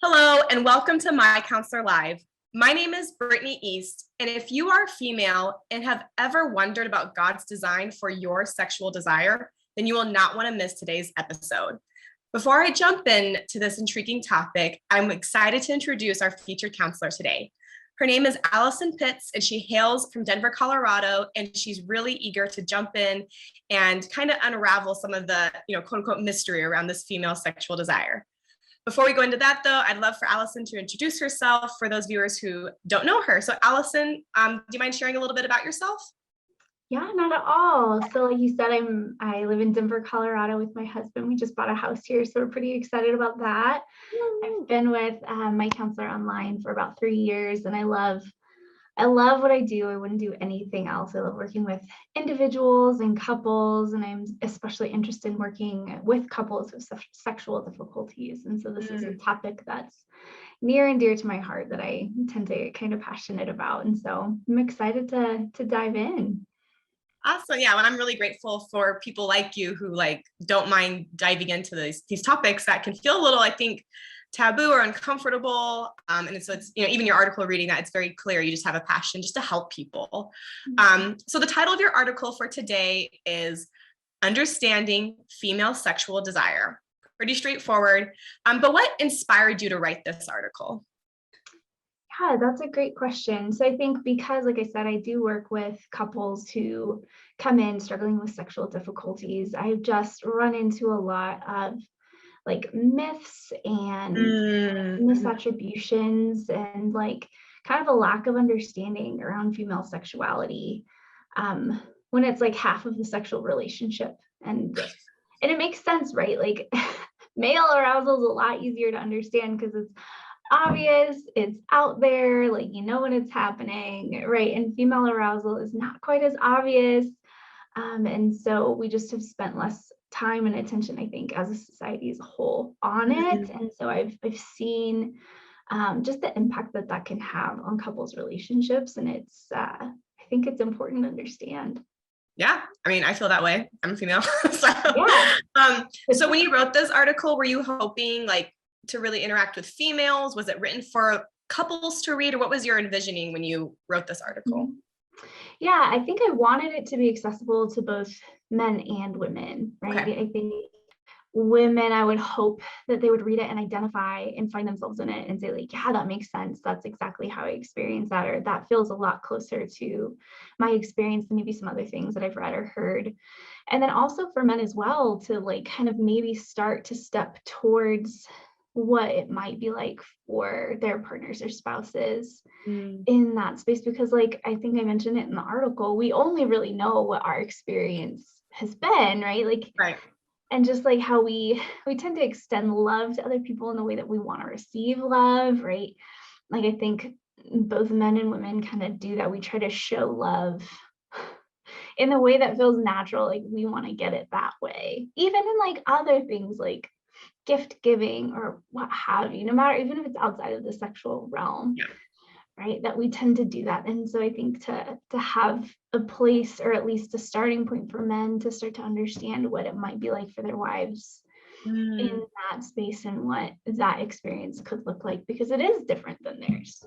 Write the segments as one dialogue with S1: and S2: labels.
S1: Hello, and welcome to My Counselor Live. My name is Brittany East, and if you are female and have ever wondered about God's design for your sexual desire, then you will not want to miss today's episode. Before I jump into this intriguing topic, I'm excited to introduce our featured counselor today. Her name is Alison Pitts, and she hails from Denver, Colorado, and she's really eager to jump in and kind of unravel some of the, quote unquote, mystery around this female sexual desire. Before we go into that, though, I'd love for Alison to introduce herself for those viewers who don't know her. So Alison, do you mind sharing a little bit about yourself?
S2: Yeah, not at all. So like you said, I live in Denver, Colorado with my husband. We just bought a house here, so we're pretty excited about that. I've been with MyCounselor.Online for about 3 years, and I love what I do. I wouldn't do anything else. I love working with individuals and couples, and I'm especially interested in working with couples with sexual difficulties. And so this is a topic that's near and dear to my heart that I tend to get kind of passionate about. And so I'm excited to dive in.
S1: Awesome. Yeah. And I'm really grateful for people like you who don't mind diving into these topics that can feel a little, I think, taboo or uncomfortable. And so it's, even your article reading that, it's very clear you just have a passion just to help people. So the title of your article for today is Understanding Female Sexual Desire. Pretty straightforward. But what inspired you to write this article?
S2: Yeah, that's a great question. So I think because, like I said, I do work with couples who come in struggling with sexual difficulties, I've just run into a lot of myths and misattributions and kind of a lack of understanding around female sexuality when it's half of the sexual relationship. And it makes sense, right? Male arousal is a lot easier to understand because it's obvious, it's out there, when it's happening, right? And female arousal is not quite as obvious. And so we just have spent less time and attention, I think, as a society as a whole on it. And so I've seen just the impact that can have on couples' relationships. And it's, I think it's important to understand.
S1: Yeah. I mean, I feel that way. I'm a female. So when you wrote this article, were you hoping to really interact with females? Was it written for couples to read, or what was your envisioning when you wrote this article?
S2: Yeah, I think I wanted it to be accessible to both men and women, right? Okay. I think women, I would hope that they would read it and identify and find themselves in it and say yeah, that makes sense. That's exactly how I experienced that, or that feels a lot closer to my experience than maybe some other things that I've read or heard. And then also for men as well to kind of maybe start to step towards what it might be like for their partners or spouses in that space, because I think I mentioned it in the article, we only really know what our experience has been, right?
S1: Right.
S2: And just how we tend to extend love to other people in the way that we want to receive love, right? I think both men and women kind of do that. We try to show love in the way that feels natural. We want to get it that way, even in other things gift giving or what have you, no matter, even if it's outside of the sexual realm, right? That we tend to do that. And so I think to have a place, or at least a starting point for men to start to understand what it might be like for their wives in that space and what that experience could look like, because it is different than theirs.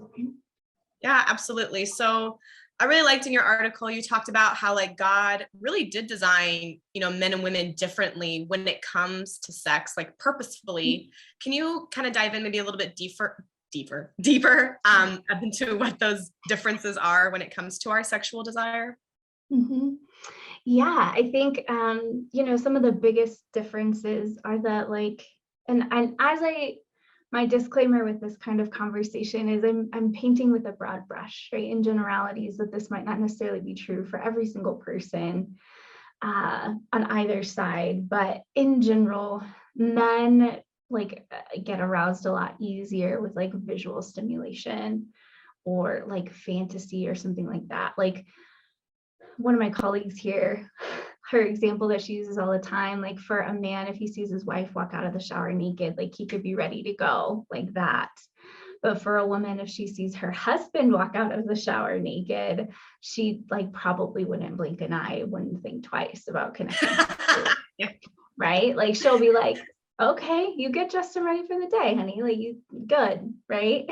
S1: Yeah, absolutely. So I really liked in your article, you talked about how God really did design, men and women differently when it comes to sex, purposefully. Can you kind of dive in maybe a little bit deeper into what those differences are when it comes to our sexual desire?
S2: Yeah, I think, some of the biggest differences are that my disclaimer with this kind of conversation is I'm painting with a broad brush, right? In generalities, that this might not necessarily be true for every single person on either side, but in general, men get aroused a lot easier with visual stimulation or fantasy or something like that. One of my colleagues here, her example that she uses all the time, for a man, if he sees his wife walk out of the shower naked, he could be ready to go like that. But for a woman, if she sees her husband walk out of the shower naked, she probably wouldn't blink an eye, wouldn't think twice about connecting. right? Like she'll be like, okay, you get Justin ready for the day, honey. Like you good, right?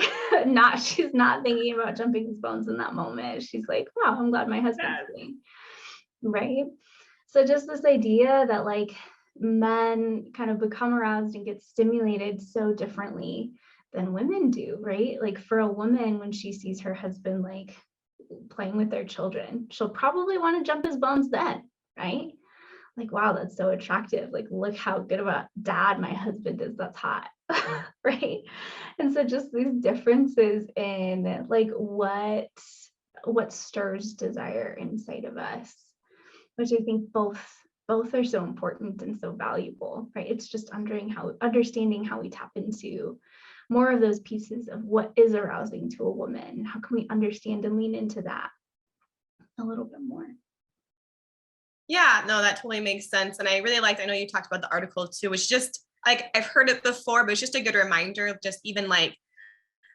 S2: She's not thinking about jumping his bones in that moment. She's like, wow, I'm glad my husband's doing, right? So just this idea that like men kind of become aroused and get stimulated so differently than women do, right? Like for a woman, when she sees her husband like playing with their children, she'll probably want to jump his bones then, right? Like, wow, that's so attractive. Like, look how good of a dad my husband is. That's hot. Right. And so just these differences in like what stirs desire inside of us, which I think both are so important and so valuable, right? It's just understanding how we tap into more of those pieces of what is arousing to a woman. How can we understand and lean into that a little bit more?
S1: Yeah, no, that totally makes sense. And I really liked, I know you talked about the article too, which just like, I've heard it before, but it's just a good reminder of just even like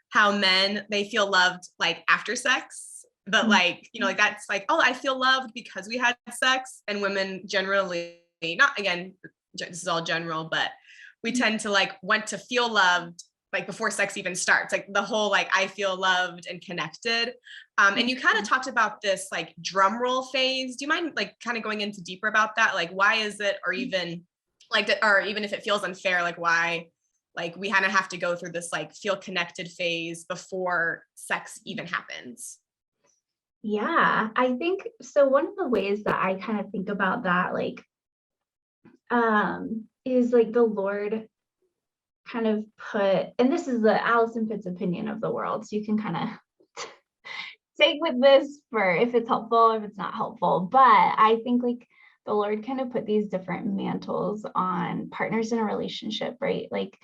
S1: how men, they feel loved like after sex, but like, you know, like that's like, oh, I feel loved because we had sex. And women generally, not again, this is all general, but we tend to like want to feel loved like before sex even starts, like the whole like I feel loved and connected. And you kind of talked about this like drum roll phase. Do you mind like kind of going into deeper about that? Like why is it, or even like, or even if it feels unfair, like why like we kind of have to go through this like feel connected phase before sex even happens?
S2: Yeah, I think so. One of the ways that I kind of think about that, like, is like the Lord kind of put, and this is the Alison Pitts opinion of the world, so you can kind of take with this for if it's helpful, if it's not helpful. But I think like the Lord kind of put these different mantles on partners in a relationship, right? Like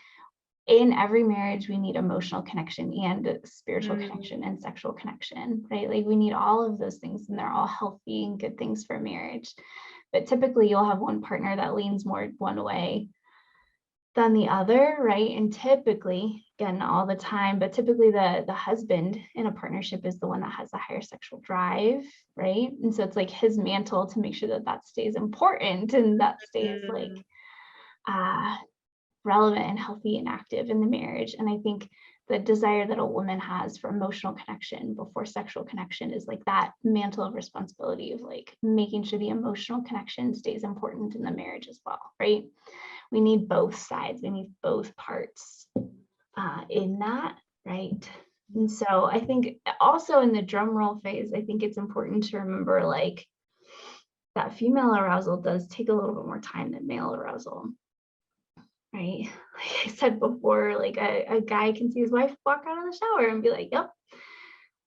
S2: in every marriage, we need emotional connection and spiritual connection and sexual connection, right? Like we need all of those things, and they're all healthy and good things for marriage. But typically you'll have one partner that leans more one way than the other, right? And typically, again, not all the time, but typically the husband in a partnership is the one that has the higher sexual drive, right? And so it's like his mantle to make sure that that stays important and that stays like relevant and healthy and active in the marriage. And I think the desire that a woman has for emotional connection before sexual connection is like that mantle of responsibility of like making sure the emotional connection stays important in the marriage as well, right? We need both sides, we need both parts in that, right? And so I think also in the drum roll phase, I think it's important to remember like that female arousal does take a little bit more time than male arousal, right? Like I said before, like a guy can see his wife walk out of the shower and be like, yep,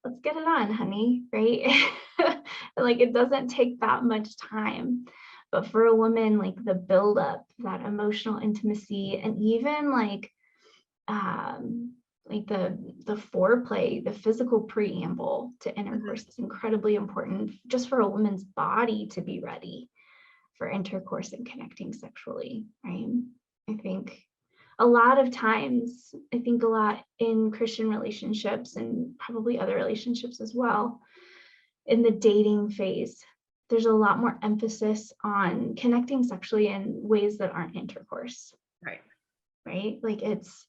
S2: let's get it on, honey, right? And like it doesn't take that much time. But for a woman, like the buildup, that emotional intimacy, and even like the foreplay, the physical preamble to intercourse is incredibly important just for a woman's body to be ready for intercourse and connecting sexually, right? I think a lot of times, I think a lot in Christian relationships and probably other relationships as well, in the dating phase, there's a lot more emphasis on connecting sexually in ways that aren't intercourse. Right? Like it's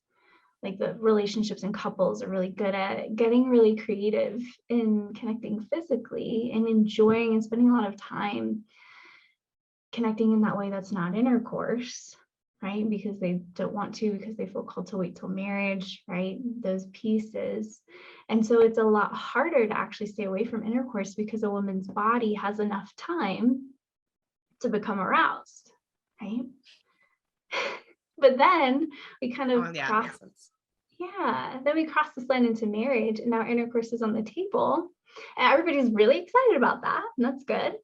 S2: like the relationships and couples are really good at getting really creative in connecting physically and enjoying and spending a lot of time connecting in that way that's not intercourse, right? Because they don't want to, because they feel called to wait till marriage, right? Those pieces. And so it's a lot harder to actually stay away from intercourse because a woman's body has enough time to become aroused, right? But then we kind of then we cross this line into marriage, and now intercourse is on the table, and everybody's really excited about that, and that's good.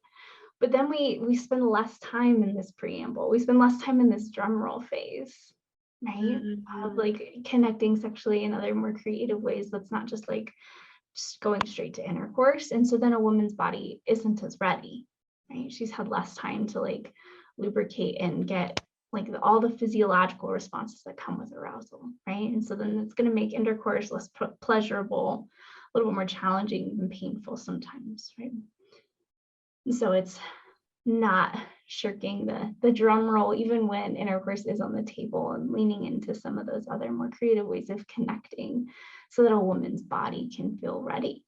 S2: But then we spend less time in this preamble. We spend less time in this drum roll phase, right? Of like connecting sexually in other more creative ways. That's not just like just going straight to intercourse. And so then a woman's body isn't as ready, right? She's had less time to like lubricate and get like all the physiological responses that come with arousal, right? And so then it's going to make intercourse less pleasurable, a little bit more challenging and painful sometimes, right? So it's not shirking the drum roll, even when intercourse is on the table, and leaning into some of those other more creative ways of connecting so that a woman's body can feel ready.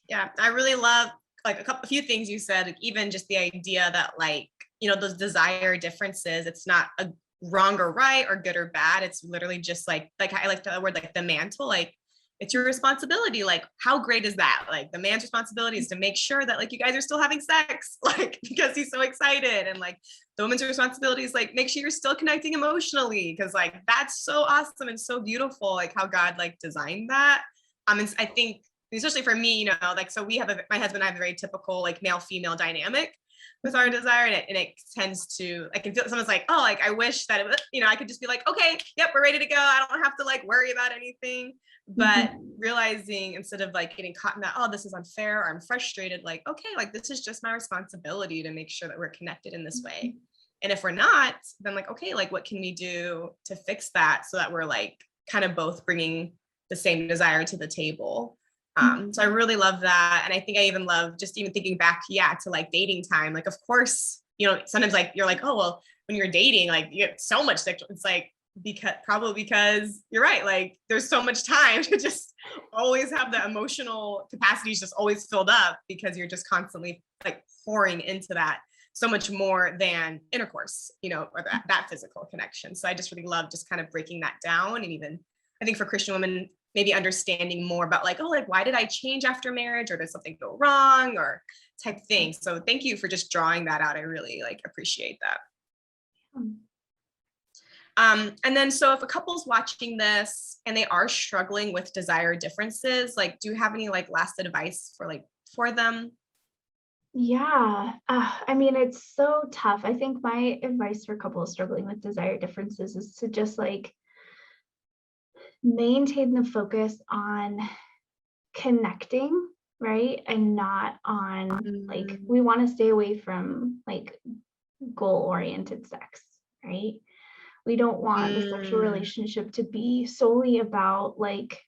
S1: Yeah, I really love like a few things you said, like, even just the idea that like, those desire differences, it's not a wrong or right or good or bad. It's literally just like I like the word like the mantle, like it's your responsibility. Like, how great is that? Like the man's responsibility is to make sure that like you guys are still having sex, like because he's so excited. And like the woman's responsibility is like make sure you're still connecting emotionally, because like that's so awesome and so beautiful, like how God like designed that. And I think especially for me, like, so my husband and I have a very typical like male female dynamic with our desire, and it tends to, I can feel someone's like, oh, like I wish that it was, I could just be like, okay, yep, we're ready to go, I don't have to like worry about anything. But realizing, instead of like getting caught in that, oh, this is unfair, or I'm frustrated, like, okay, like this is just my responsibility to make sure that we're connected in this way. And if we're not, then like, okay, like what can we do to fix that so that we're like kind of both bringing the same desire to the table. So I really love that. And I think I even love just even thinking back, to like dating time. Like, of course, sometimes like you're like, oh, well, when you're dating, like you get so much sexual, it's like, because you're right. Like there's so much time to just always have the emotional capacities just always filled up, because you're just constantly like pouring into that so much more than intercourse, or that physical connection. So I just really love just kind of breaking that down. And even I think for Christian women, maybe understanding more about like, oh, like, why did I change after marriage, or did something go wrong, or type thing. So thank you for just drawing that out. I really like appreciate that. And then, so if a couple's watching this and they are struggling with desire differences, like, do you have any like last advice for them?
S2: Yeah. I mean, it's so tough. I think my advice for couples struggling with desire differences is to just like maintain the focus on connecting, right? And not on like, we want to stay away from like goal-oriented sex, right? We don't want the sexual relationship to be solely about like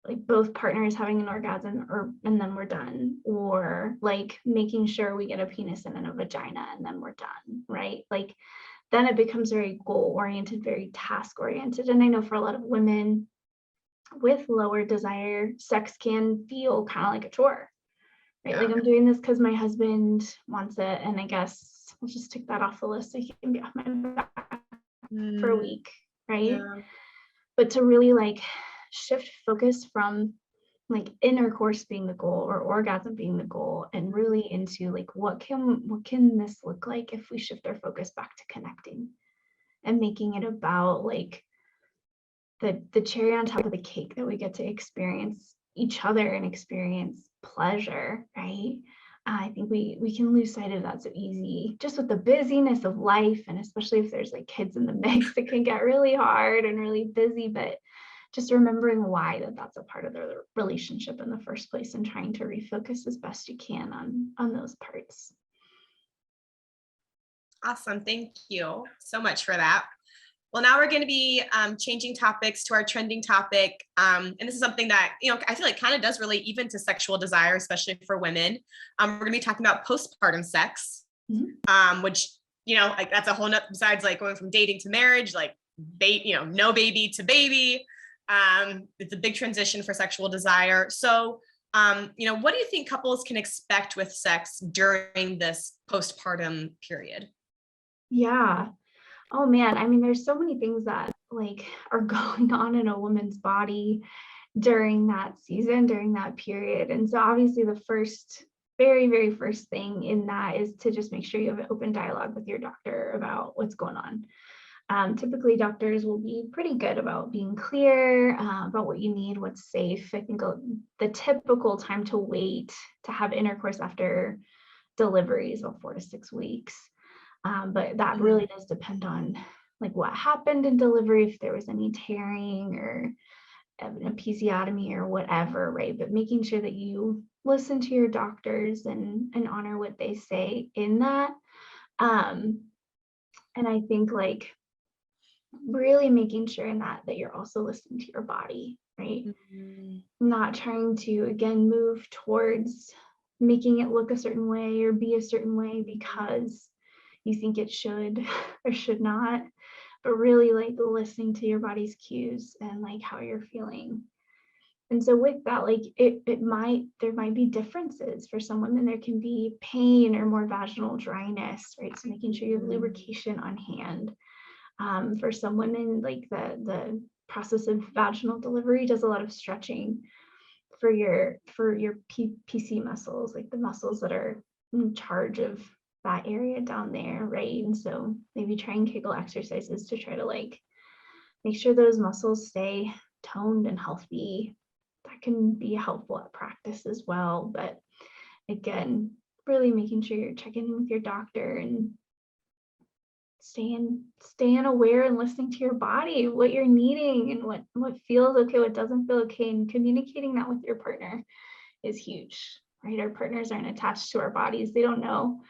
S2: both partners having an orgasm and then we're done, or like making sure we get a penis and a vagina and then we're done, right? Like then it becomes very goal-oriented, very task-oriented. And I know for a lot of women with lower desire, sex can feel kind of like a chore, right? Like I'm doing this because my husband wants it, and I guess I'll just tick that off the list so he can be off my back for a week, right? But to really like shift focus from like intercourse being the goal or orgasm being the goal, and really into like what can this look like if we shift our focus back to connecting and making it about like the cherry on top of the cake that we get to experience each other and experience pleasure, right? I think we can lose sight of that so easy, just with the busyness of life, and especially if there's like kids in the mix, it can get really hard and really busy. But just remembering why that's a part of the relationship in the first place, and trying to refocus as best you can on those parts.
S1: Awesome. Thank you so much for that. Well, now we're going to be changing topics to our trending topic. And this is something that, I feel like kind of does relate even to sexual desire, especially for women. We're going to be talking about postpartum sex, which, like that's a whole nother, besides like going from dating to marriage, like, no baby to baby. It's a big transition for sexual desire. So, what do you think couples can expect with sex during this postpartum period?
S2: Yeah. Oh man, I mean, there's so many things that like are going on in a woman's body during that season, during that period. And so obviously the very, very first thing in that is to just make sure you have an open dialogue with your doctor about what's going on. Typically doctors will be pretty good about being clear about what you need, what's safe. I think the typical time to wait to have intercourse after delivery is about 4 to 6 weeks. But that really does depend on like what happened in delivery, if there was any tearing or an episiotomy or whatever, right? But making sure that you listen to your doctors and honor what they say in that. And I think like really making sure in that you're also listening to your body, right? Not trying to, again, move towards making it look a certain way or be a certain way because you think it should or should not, but really like listening to your body's cues and like how you're feeling. And so with that, like there might be differences. For some women, there can be pain or more vaginal dryness, right? So making sure you have lubrication on hand. For some women, like the process of vaginal delivery does a lot of stretching for your PC muscles, like the muscles that are in charge of that area down there, right? And so maybe trying Kegel exercises to try to like make sure those muscles stay toned and healthy. That can be helpful at practice as well. But again, really making sure you're checking in with your doctor and staying aware and listening to your body, what you're needing and what feels okay, what doesn't feel okay, and communicating that with your partner is huge, right? Our partners aren't attached to our bodies. They don't know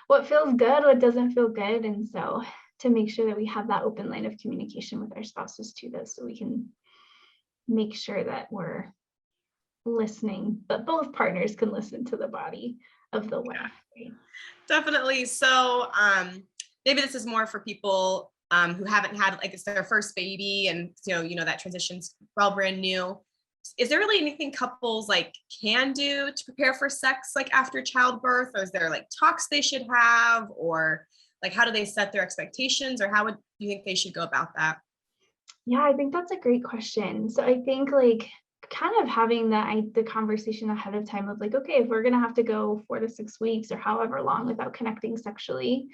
S2: what feels good, what doesn't feel good. And so to make sure that we have that open line of communication with our spouses to this, so we can make sure that we're listening, but both partners can listen to the body of the wife. Right?
S1: Definitely. So maybe this is more for people who haven't had, like, it's their first baby, and that transition's brand new. Is there really anything couples like can do to prepare for sex like after childbirth, or is there like talks they should have, or like how do they set their expectations, or how would you think they should go about that?
S2: Yeah, I think that's a great question. So I think like kind of having the conversation ahead of time of like, okay, if we're gonna have to go 4 to 6 weeks or however long without connecting sexually,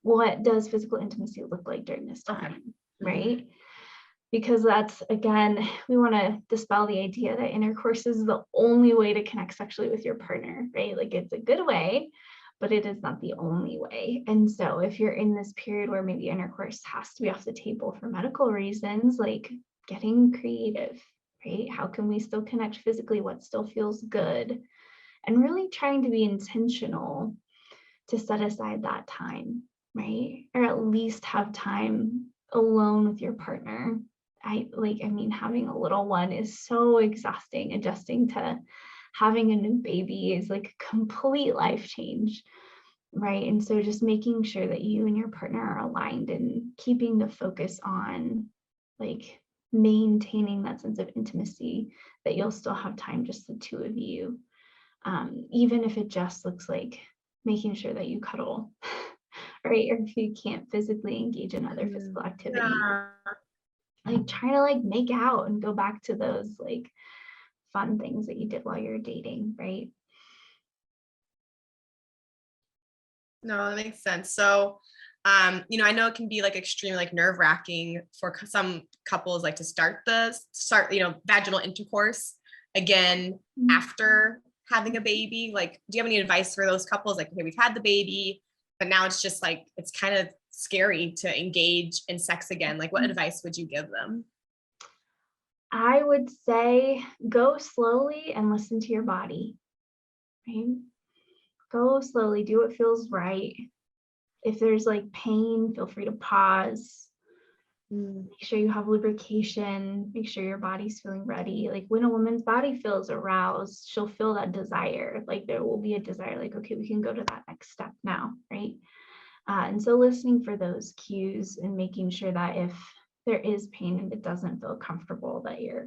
S2: what does physical intimacy look like during this time? Okay. Right? Because that's, again, we want to dispel the idea that intercourse is the only way to connect sexually with your partner, right? Like it's a good way, but it is not the only way. And so if you're in this period where maybe intercourse has to be off the table for medical reasons, like getting creative, right? How can we still connect physically? What still feels good? And really trying to be intentional to set aside that time, right? Or at least have time alone with your partner. Having a little one is so exhausting. Adjusting to having a new baby is like a complete life change, right? And so just making sure that you and your partner are aligned and keeping the focus on like maintaining that sense of intimacy, that you'll still have time, just the two of you. Even if it just looks like making sure that you cuddle, right? Or if you can't physically engage in other physical activity. Yeah. Like trying to like make out and go back to those like fun things that you did while you're dating, right?
S1: No, that makes sense. So, I know it can be like extremely like nerve-wracking for some couples, like to start vaginal intercourse again after having a baby. Like, do you have any advice for those couples? Like, okay, we've had the baby, but now it's just like, it's kind of scary to engage in sex again. Like, what advice would you give them?
S2: I would say go slowly and listen to your body, right? Go slowly, do what feels right. If there's like pain, feel free to pause. Make sure you have lubrication, make sure your body's feeling ready. Like when a woman's body feels aroused, she'll feel that desire. Like there will be a desire, like, okay, we can go to that next step now, right? And so listening for those cues and making sure that if there is pain and it doesn't feel comfortable, that you're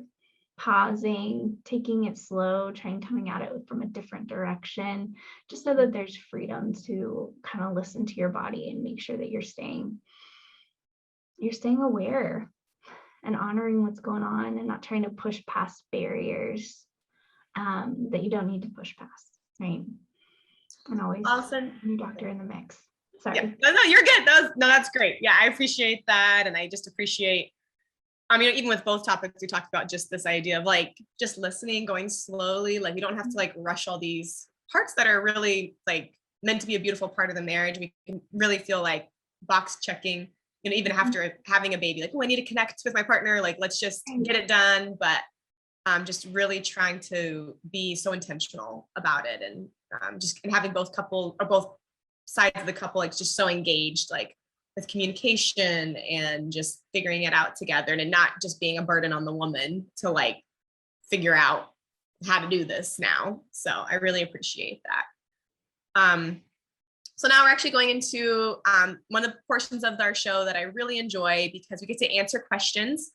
S2: pausing, taking it slow, coming at it from a different direction, just so that there's freedom to kind of listen to your body and make sure that you're staying aware and honoring what's going on and not trying to push past barriers that you don't need to push past, right? And always
S1: awesome.
S2: Your doctor in the mix. Sorry.
S1: Yeah. No, you're good. That's great. Yeah, I appreciate that. And I just appreciate, even with both topics, we talked about just this idea of like, just listening, going slowly. Like, we don't have to like rush all these parts that are really like meant to be a beautiful part of the marriage. We can really feel like box checking, even after having a baby, like, oh, I need to connect with my partner. Like, let's just get it done. But just really trying to be so intentional about it, and having both sides of the couple like just so engaged, like with communication and just figuring it out together, and not just being a burden on the woman to like figure out how to do this now. So I really appreciate that. So now we're actually going into one of the portions of our show that I really enjoy because we get to answer questions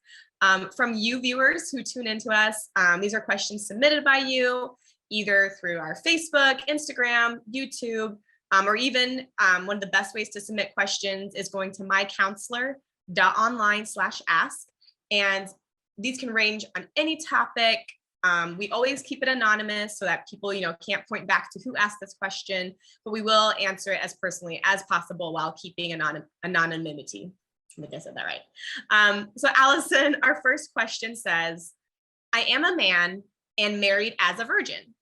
S1: from you viewers who tune into us. These are questions submitted by you, either through our Facebook, Instagram, YouTube, or even one of the best ways to submit questions is going to MyCounselor.Online/ask. And these can range on any topic. We always keep it anonymous so that people, can't point back to who asked this question, but we will answer it as personally as possible while keeping anonymity. I think I said that right. So Allison, our first question says, I am a man and married as a virgin.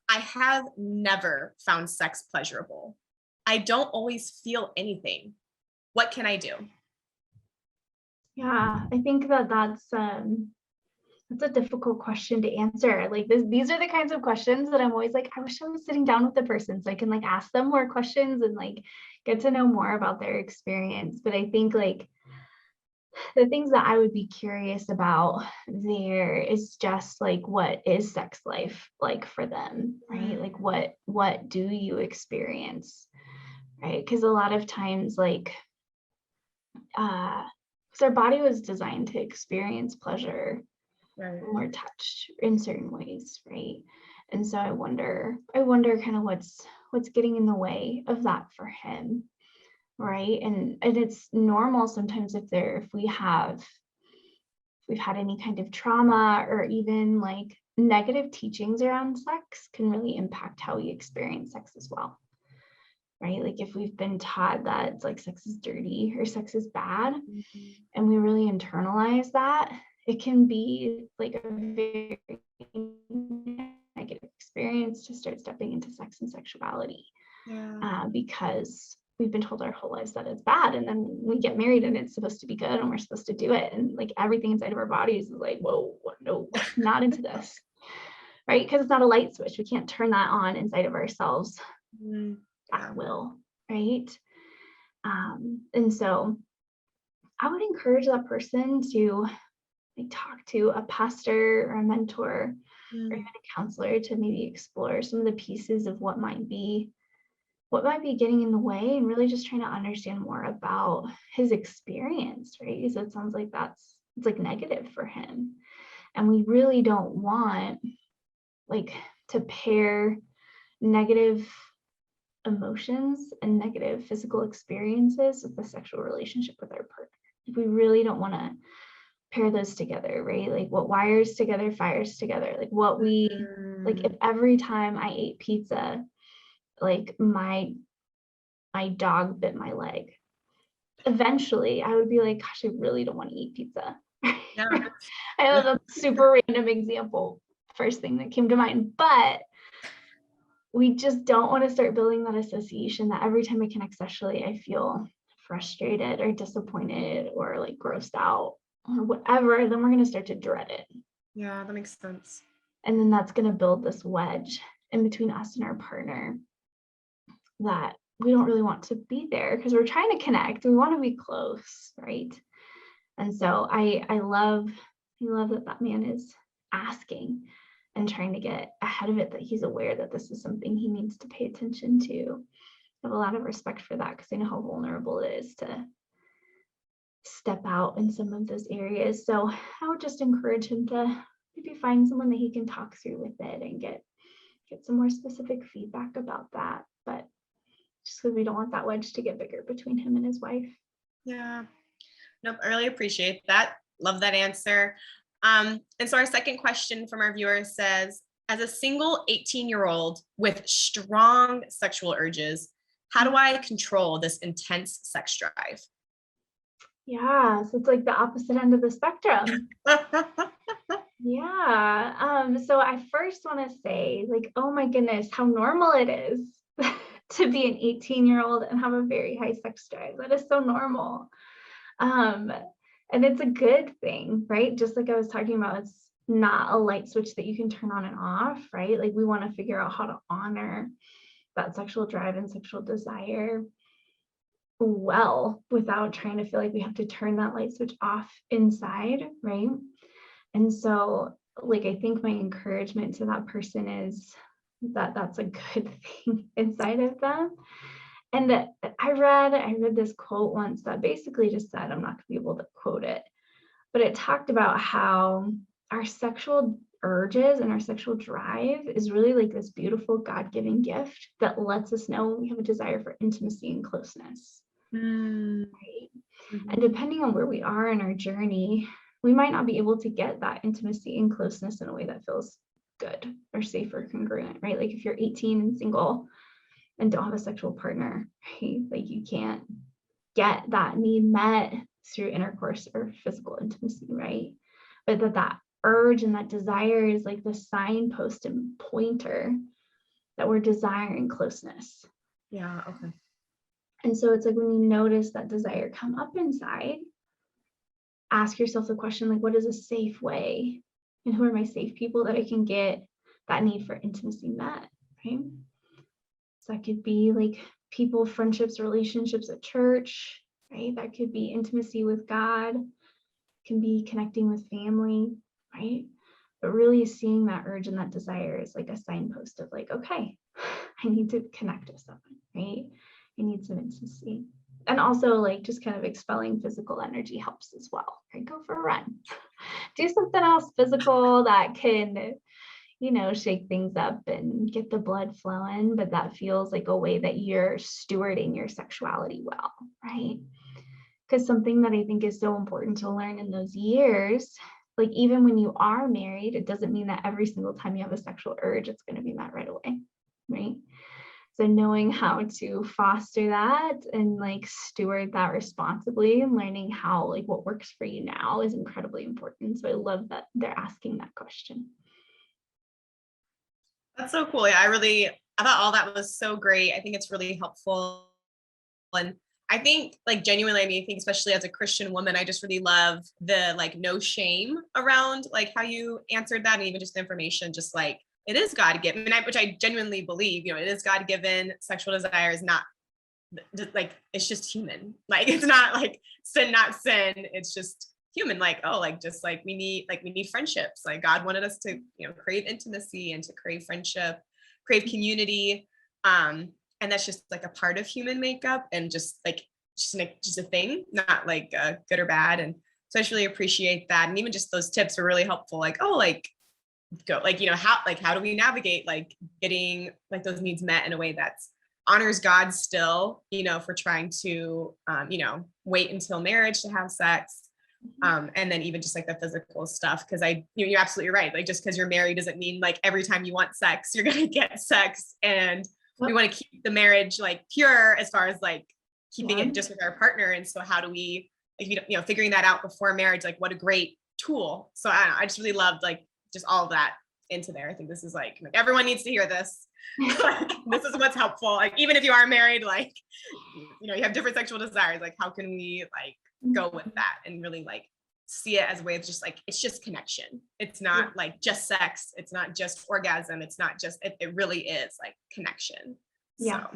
S1: I have never found sex pleasurable. I don't always feel anything. What can I do?
S2: Yeah, I think that's a difficult question to answer. Like these are the kinds of questions that I'm always like, I wish I was sitting down with the person so I can like ask them more questions and like get to know more about their experience. But I think like the things that I would be curious about there is just like, what is sex life like for them, right? Like what do you experience, right? Because a lot of times like, because our body was designed to experience pleasure when we're touched in certain ways, right? And so I wonder kind of what's getting in the way of that for him, right? And it's normal sometimes if we've had any kind of trauma or even like negative teachings around sex can really impact how we experience sex as well, right? Like if we've been taught that it's like sex is dirty or sex is bad, and we really internalize that, it can be like a very negative experience to start stepping into sex and sexuality. Because we've been told our whole lives that it's bad, and then we get married and it's supposed to be good and we're supposed to do it, and like everything inside of our bodies is like, whoa, no, not into this, right? Because it's not a light switch. We can't turn that on inside of ourselves at will, right? And so I would encourage that person to like talk to a pastor or a mentor or even a counselor to maybe explore some of the pieces of what might be getting in the way, and really just trying to understand more about his experience, right? Because it sounds like it's like negative for him. And we really don't want like to pair negative emotions and negative physical experiences with a sexual relationship with our partner. We really don't want to pair those together, right? Like what wires together fires together. Like like if every time I ate pizza, like my dog bit my leg, eventually I would be like, gosh, I really don't want to eat pizza. I know that's a super random example, first thing that came to mind, but we just don't want to start building that association that every time I connect sexually, I feel frustrated or disappointed or like grossed out or whatever. Then we're going to start to dread it.
S1: Yeah, that makes sense.
S2: And then that's going to build this wedge in between us and our partner that we don't really want to be there, because we're trying to connect. We want to be close, right? And so I love that man is asking and trying to get ahead of it, that he's aware that this is something he needs to pay attention to. I have a lot of respect for that, because I know how vulnerable it is to step out in some of those areas. So I would just encourage him to maybe find someone that he can talk through with it and get some more specific feedback about that. But just because we don't want that wedge to get bigger between him and his wife.
S1: Yeah. Nope, I really appreciate that. Love that answer. And so our second question from our viewer says, as a single 18-year-old with strong sexual urges, how do I control this intense sex drive?
S2: Yeah, so it's like the opposite end of the spectrum. Yeah. So I first want to say, like, oh my goodness, how normal it is to be an 18-year-old and have a very high sex drive. That is so normal. And it's a good thing, right? Just like I was talking about, it's not a light switch that you can turn on and off, right? Like we want to figure out how to honor that sexual drive and sexual desire well without trying to feel like we have to turn that light switch off inside, right? And so like I think my encouragement to that person is that that's a good thing inside of them, And I read this quote once that basically just said, I'm not gonna be able to quote it, but it talked about how our sexual urges and our sexual drive is really like this beautiful God-given gift that lets us know we have a desire for intimacy and closeness. Right? And depending on where we are in our journey, we might not be able to get that intimacy and closeness in a way that feels good or safe or congruent, right? Like if you're 18 and single and don't have a sexual partner, right? Like you can't get that need met through intercourse or physical intimacy, right? But that urge and that desire is like the signpost and pointer that we're desiring closeness.
S1: Yeah. Okay.
S2: And so it's like when you notice that desire come up inside, ask yourself the question, like, what is a safe way? And who are my safe people that I can get that need for intimacy met, right? So that could be like people, friendships, relationships at church, right? That could be intimacy with God, can be connecting with family, right? But really seeing that urge and that desire is like a signpost of like, okay, I need to connect with someone, right? I need some intimacy. And also like just kind of expelling physical energy helps as well, right? Go for a run, do something else physical that can, shake things up and get the blood flowing, but that feels like a way that you're stewarding your sexuality well, right? Because something that I think is so important to learn in those years, like even when you are married, it doesn't mean that every single time you have a sexual urge, it's going to be met right away, right? So knowing how to foster that and like steward that responsibly and learning how like what works for you now is incredibly important. So I love that they're asking that question.
S1: That's so cool. Yeah, I thought all that was so great. I think it's really helpful. And I think like genuinely, I mean, I think especially as a Christian woman, I just really love the like no shame around like how you answered that, and even just the information, just like it is God-given, which I genuinely believe, it is God-given. Sexual desire is not like, it's just human. Like, it's not like sin, not sin. It's just human. Like, oh, like, just like we need friendships. Like God wanted us to, crave intimacy and to crave friendship, crave community. And that's just like a part of human makeup, and just a thing, not like good or bad. And so I just really appreciate that. And even just those tips are really helpful. Like, oh, like, go, like, how do we navigate like getting like those needs met in a way that's honors God still, for trying to, wait until marriage to have sex. And then even just like the physical stuff. Cause you're absolutely right. Like just cause you're married doesn't mean like every time you want sex, you're going to get sex. And we want to keep the marriage like pure as far as like keeping it just with our partner. And so how do we, like, figuring that out before marriage, like what a great tool. So I just really loved like just all of that into there. I think this is like everyone needs to hear this. Like, this is what's helpful. Like, even if you are married, like, you have different sexual desires, like how can we like go with that and really like see it as a way of just like, it's just connection. It's not like just sex. It's not just orgasm. It's not just, it really is like connection.
S2: Yeah.
S1: So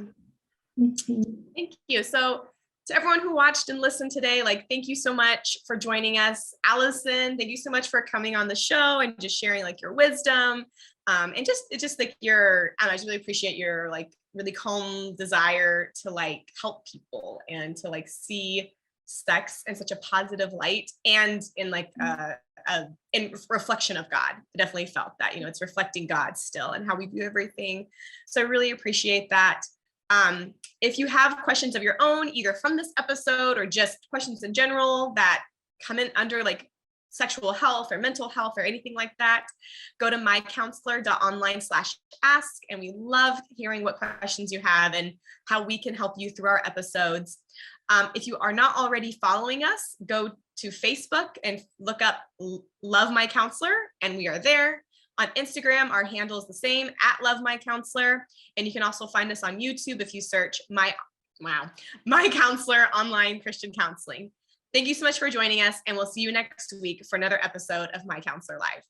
S1: thank you. So to everyone who watched and listened today, like, thank you so much for joining us. Alison, thank you so much for coming on the show and just sharing like your wisdom. And it's just like I just really appreciate your like really calm desire to like help people and to like see sex in such a positive light and in like in reflection of God. I definitely felt that, it's reflecting God still and how we view everything. So I really appreciate that. If you have questions of your own, either from this episode or just questions in general that come in under like sexual health or mental health or anything like that, go to MyCounselor.Online/ask. And we love hearing what questions you have and how we can help you through our episodes. If you are not already following us, go to Facebook and look up Love My Counselor, and we are there. On Instagram, our handle is the same, @LoveMyCounselor. And you can also find us on YouTube if you search MyCounselor.Online Christian Counseling. Thank you so much for joining us, and we'll see you next week for another episode of My Counselor Live.